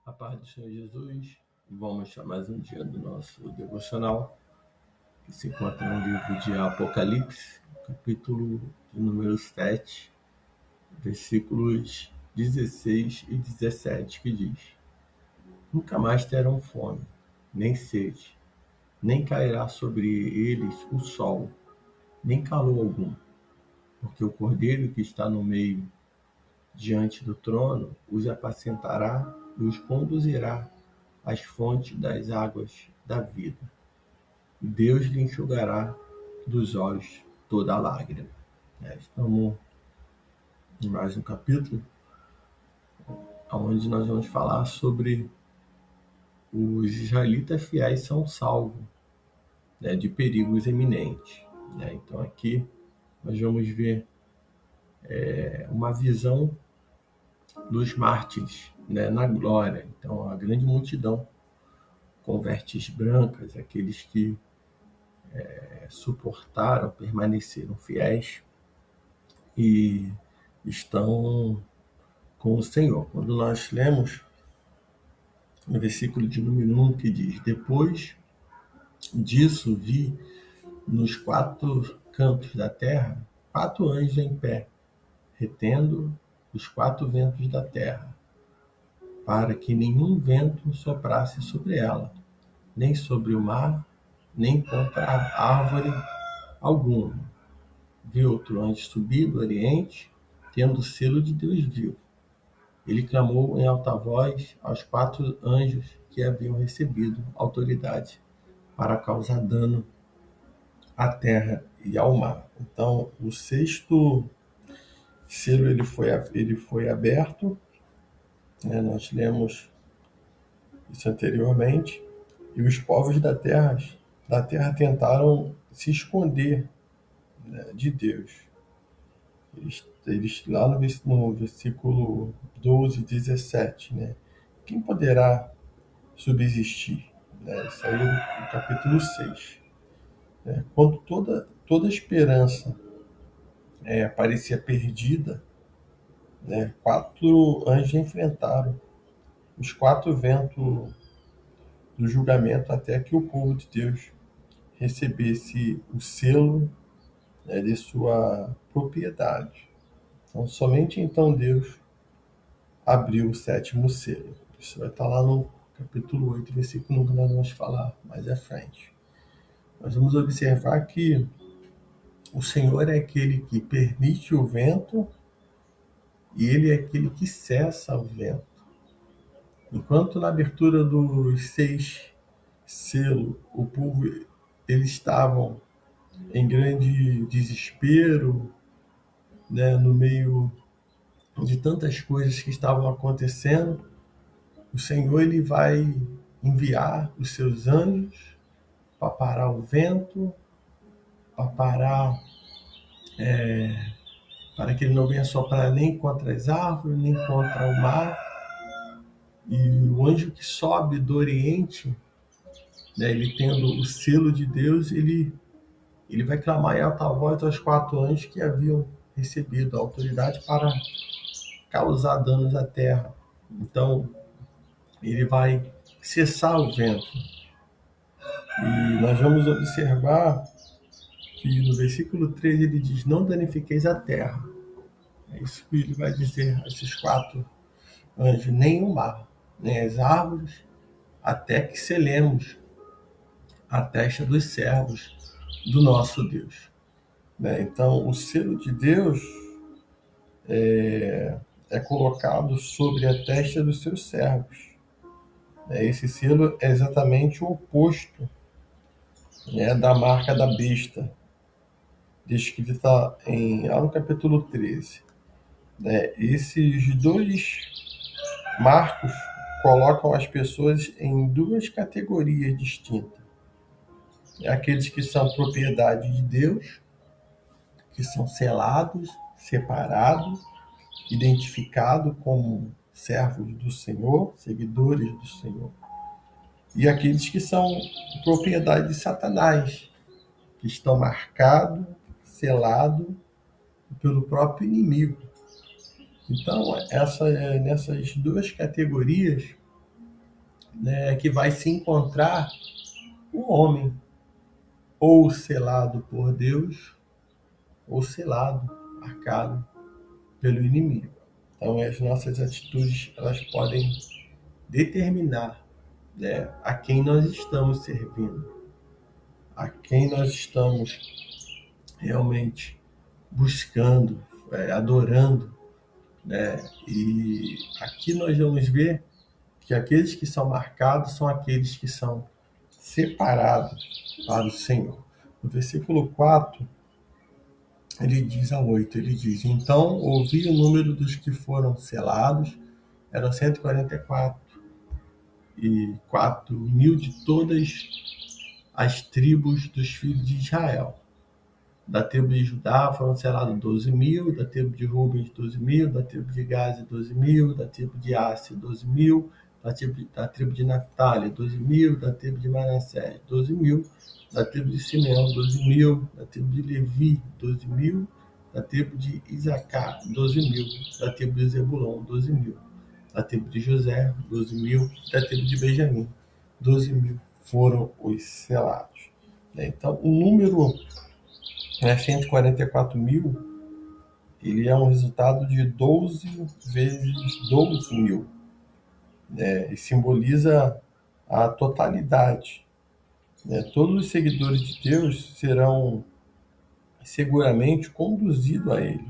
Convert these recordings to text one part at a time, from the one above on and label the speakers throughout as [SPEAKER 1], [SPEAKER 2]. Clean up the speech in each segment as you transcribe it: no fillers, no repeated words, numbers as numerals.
[SPEAKER 1] A paz do Senhor Jesus, vamos a mais um dia do nosso devocional, que se encontra no livro de Apocalipse, capítulo de número 7, versículos 16 e 17, que diz: Nunca mais terão fome, nem sede, nem cairá sobre eles o sol, nem calor algum, porque o Cordeiro que está no meio, diante do trono, os apacentará e os conduzirá às fontes das águas da vida. E Deus lhe enxugará dos olhos toda lágrima. Estamos em mais um capítulo, onde nós vamos falar sobre os israelitas fiéis são salvos, de perigos iminentes. Então aqui nós vamos ver uma visão dos mártires, na glória. Então a grande multidão com vestes brancas, aqueles que suportaram, permaneceram fiéis e estão com o Senhor. Quando nós lemos no versículo de número 1, que diz: Depois disso vi nos quatro cantos da terra 4 anjos em pé, retendo os 4 ventos da terra, para que nenhum vento soprasse sobre ela, nem sobre o mar, nem contra a árvore alguma. Vi outro anjo subir do oriente, tendo o selo de Deus vivo. Ele clamou em alta voz aos 4 anjos que haviam recebido autoridade para causar dano à terra e ao mar. Então, o 6º selo ele foi aberto, nós lemos isso anteriormente, e os povos da terra tentaram se esconder, de Deus. Eles lá no versículo 12, 17, quem poderá subsistir? Isso aí é o capítulo 6. Quando toda esperança parecia perdida, 4 anjos enfrentaram os 4 ventos do julgamento até que o povo de Deus recebesse o selo, de sua propriedade. Então, somente então Deus abriu o 7º selo. Isso vai estar lá no capítulo 8, versículo 1, que nós vamos falar mais à frente. Nós vamos observar que o Senhor é aquele que permite o vento e Ele é aquele que cessa o vento. Enquanto na abertura dos 6 selos, o povo, eles estavam em grande desespero, no meio de tantas coisas que estavam acontecendo, o Senhor ele vai enviar os seus anjos para parar o vento, para parar, para que ele não venha soprar nem contra as árvores, nem contra o mar. E o anjo que sobe do Oriente, ele tendo o selo de Deus, ele vai clamar em alta voz aos 4 anjos que haviam recebido a autoridade para causar danos à terra. Então, ele vai cessar o vento. E nós vamos observar que no versículo 13 ele diz: Não danifiqueis a terra. É isso que ele vai dizer a esses 4 anjos: nem o mar, nem as árvores, até que selemos a testa dos servos do nosso Deus. Então, o selo de Deus é colocado sobre a testa dos seus servos. Esse selo é exatamente o oposto, da marca da besta, descrita lá no capítulo 13. Esses 2 marcos colocam as pessoas em 2 categorias distintas. Aqueles que são propriedade de Deus, que são selados, separados, identificados como servos do Senhor, seguidores do Senhor. E aqueles que são propriedade de Satanás, que estão marcados, selados pelo próprio inimigo. Então, nessas 2 categorias, né, que vai se encontrar o homem, ou selado por Deus, ou selado, marcado pelo inimigo. Então, as nossas atitudes, elas podem determinar, né, a quem nós estamos servindo, a quem nós estamos realmente buscando, adorando, né? E aqui nós vamos ver que aqueles que são marcados são aqueles que são separados para o Senhor. No versículo 4, ele diz ao 8, ele diz: Então ouvi o número dos que foram selados, eram 144.000 de todas as tribos dos filhos de Israel. Da tribo de Judá foram selados 12.000, da tribo de Rubens 12.000, da tribo de Gade 12.000, da tribo de Áser 12.000, da tribo de Naphtali 12.000, da tribo de Manassés 12.000, da tribo de Simeão 12.000, da tribo de Levi 12.000, da tribo de Isacar 12.000, da tribo de Zebulon 12.000, da tribo de José 12.000, da tribo de Benjamim 12.000 foram os selados. Então, o número 144.000, ele é um resultado de 12 vezes 12.000, né? E simboliza a totalidade, né? Todos os seguidores de Deus serão seguramente conduzidos a Ele.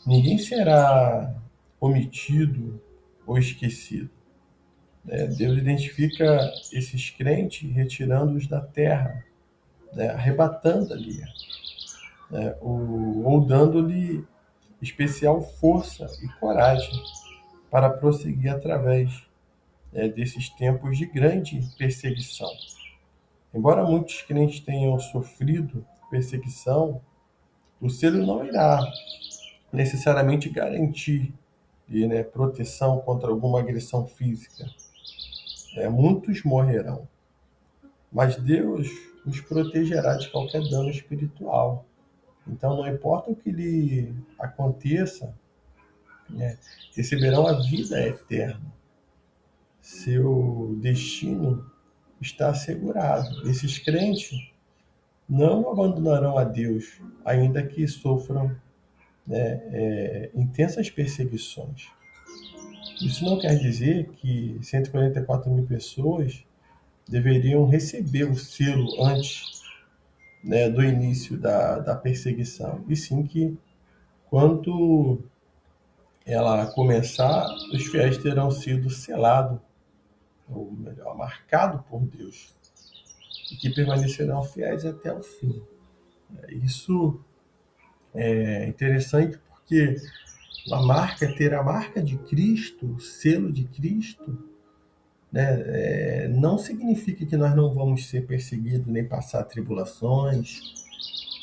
[SPEAKER 1] Ninguém será omitido ou esquecido, né? Deus identifica esses crentes retirando-os da terra, né? Arrebatando ali, né? Ou dando-lhe especial força e coragem para prosseguir através, desses tempos de grande perseguição. Embora muitos crentes tenham sofrido perseguição, o selo não irá necessariamente garantir, né, proteção contra alguma agressão física. Muitos morrerão, mas Deus os protegerá de qualquer dano espiritual. Então, não importa o que lhe aconteça, né, receberão a vida eterna. Seu destino está assegurado. Esses crentes não abandonarão a Deus, ainda que sofram, intensas perseguições. Isso não quer dizer que 144.000 pessoas deveriam receber o selo antes, né, do início da perseguição. E sim que, quando ela começar, os fiéis terão sido selados, ou melhor, marcados por Deus, e que permanecerão fiéis até o fim. Isso é interessante porque ter a marca de Cristo, o selo de Cristo, né, não significa que nós não vamos ser perseguidos nem passar tribulações,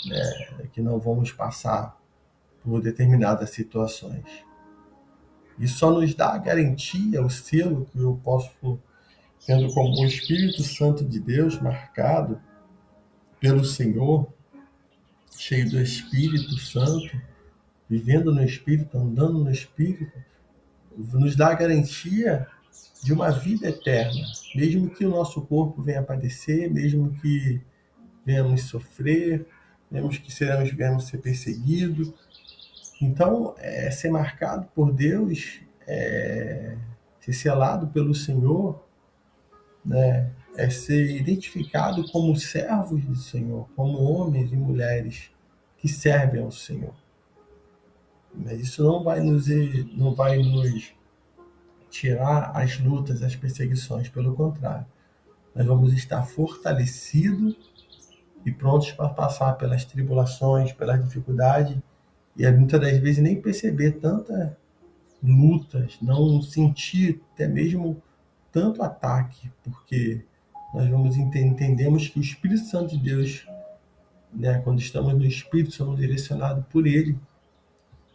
[SPEAKER 1] né, que não vamos passar por determinadas situações. Isso só nos dá a garantia, o selo que eu posso, tendo como o Espírito Santo de Deus marcado pelo Senhor, cheio do Espírito Santo, vivendo no Espírito, andando no Espírito, nos dá a garantia de uma vida eterna, mesmo que o nosso corpo venha a padecer, mesmo que venhamos sofrer, mesmo que venhamos ser perseguidos. Então, ser marcado por Deus, ser selado pelo Senhor, né, é ser identificado como servos do Senhor, como homens e mulheres que servem ao Senhor. Mas isso não vai nos tirar as lutas, as perseguições, pelo contrário. Nós vamos estar fortalecidos e prontos para passar pelas tribulações, pelas dificuldades, e muitas das vezes nem perceber tantas lutas, não sentir até mesmo tanto ataque, porque nós entendemos que o Espírito Santo de Deus, né, quando estamos no Espírito, somos direcionados por Ele.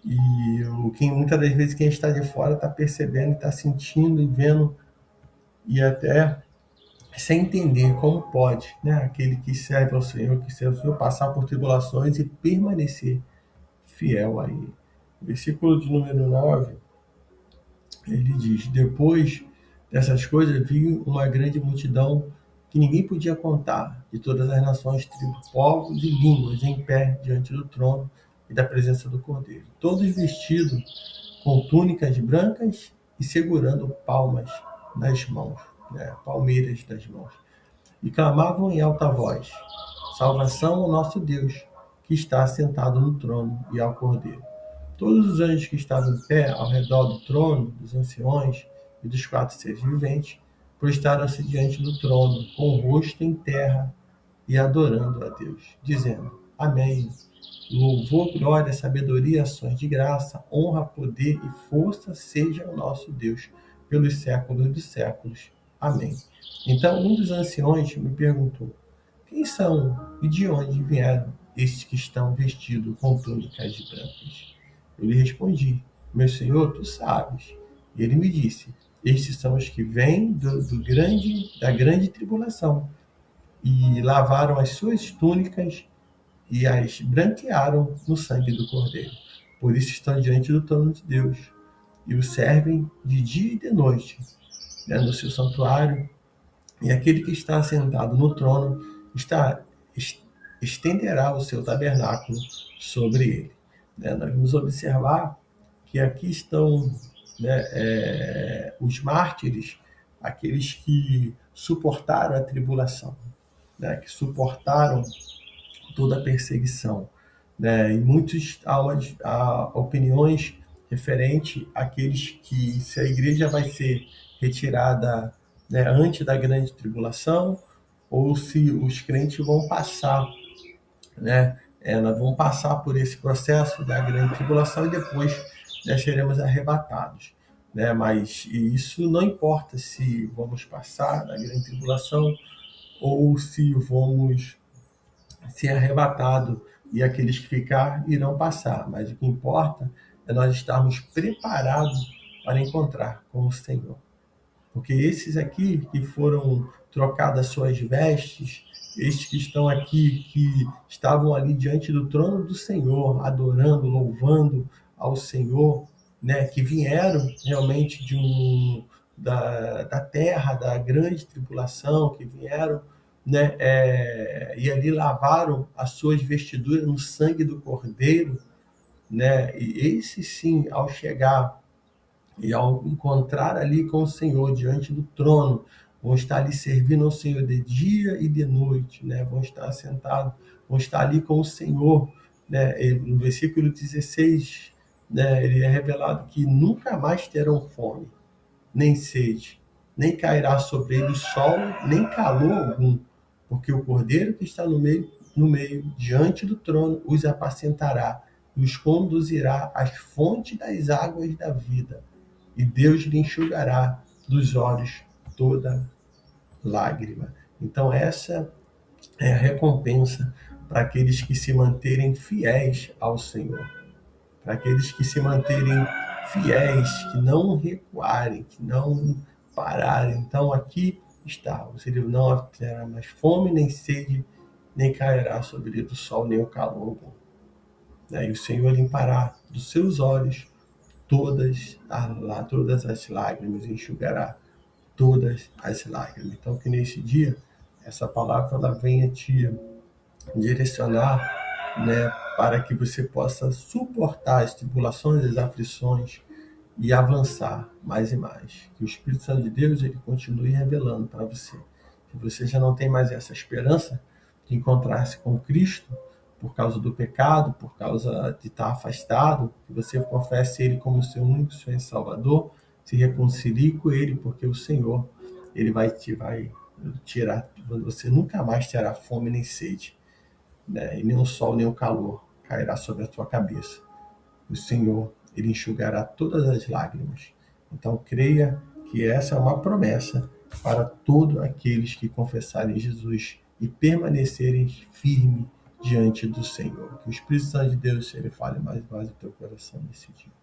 [SPEAKER 1] E muitas das vezes quem está de fora está percebendo, está sentindo e vendo, e até sem entender como pode, né, aquele que serve ao Senhor, que serve ao Senhor, passar por tribulações e permanecer fiel a Ele. Versículo de número 9, ele diz: Depois Dessas coisas viu uma grande multidão que ninguém podia contar, de todas as nações, tribos, povos e línguas, em pé diante do trono e da presença do Cordeiro, todos vestidos com túnicas brancas e segurando palmas nas mãos, né, palmeiras das mãos, e clamavam em alta voz: Salvação ao nosso Deus, que está sentado no trono, e ao Cordeiro. Todos os anjos que estavam em pé ao redor do trono, dos anciões e dos quatro seres viventes, prostraram-se diante do trono, com o rosto em terra e adorando a Deus, dizendo: Amém. Louvor, glória, sabedoria, ações de graça, honra, poder e força seja o nosso Deus, pelos séculos dos séculos. Amém. Então um dos anciões me perguntou: Quem são e de onde vieram estes que estão vestidos com túnicas brancas? Eu lhe respondi: Meu senhor, tu sabes. E ele me disse: Estes são os que vêm da grande tribulação e lavaram as suas túnicas e as branquearam no sangue do Cordeiro. Por isso estão diante do trono de Deus e o servem de dia e de noite, né, no seu santuário. E aquele que está sentado no trono está, estenderá o seu tabernáculo sobre ele. Né? Nós vamos observar que aqui estão, né, os mártires, aqueles que suportaram a tribulação, né, que suportaram toda a perseguição, né? E muitos há opiniões referente àqueles que se a igreja vai ser retirada, né, antes da grande tribulação ou se os crentes vão passar, né? Nós vamos passar por esse processo da grande tribulação e depois, né, seremos arrebatados, né? Mas isso não importa se vamos passar da grande tribulação ou se vamos ser arrebatado e aqueles que ficar irão passar. Mas o que importa é nós estarmos preparados para encontrar com o Senhor. Porque esses aqui que foram trocadas suas vestes, estes que estão aqui, que estavam ali diante do trono do Senhor, adorando, louvando ao Senhor, né, que vieram realmente da terra, da grande tribulação, que vieram, né, e ali lavaram as suas vestiduras no sangue do Cordeiro, né, e esse sim, ao chegar e ao encontrar ali com o Senhor diante do trono, vão estar ali servindo ao Senhor de dia e de noite, né? Vão estar sentados, vão estar ali com o Senhor, né? No versículo 16, né, ele é revelado que nunca mais terão fome, nem sede, nem cairá sobre eles sol, nem calor algum, porque o Cordeiro que está no meio, diante do trono, os apacentará e os conduzirá às fontes das águas da vida, e Deus lhe enxugará dos olhos toda lágrima. Então essa é a recompensa para aqueles que se manterem fiéis ao Senhor, para aqueles que se manterem fiéis, que não recuarem, que não pararem. Então aqui está, você não terá mais fome, nem sede, nem cairá sobre ele o sol, nem o calor. E o Senhor limpará dos seus olhos todas as lágrimas, enxugará todas as lágrimas. Então que nesse dia essa palavra ela venha te direcionar, né, para que você possa suportar as tribulações, as aflições e avançar mais e mais. Que o Espírito Santo de Deus ele continue revelando para você. Que você já não tem mais essa esperança de encontrar-se com Cristo por causa do pecado, por causa de estar afastado, que você confesse Ele como seu único Senhor e Salvador, se reconcilie com Ele, porque o Senhor ele vai tirar, você nunca mais terá fome nem sede, né? E nem o sol nem o calor cairá sobre a tua cabeça. O Senhor ele enxugará todas as lágrimas. Então creia que essa é uma promessa para todos aqueles que confessarem Jesus e permanecerem firmes diante do Senhor. Que o Espírito Santo de Deus ele fale mais e mais no teu coração nesse dia.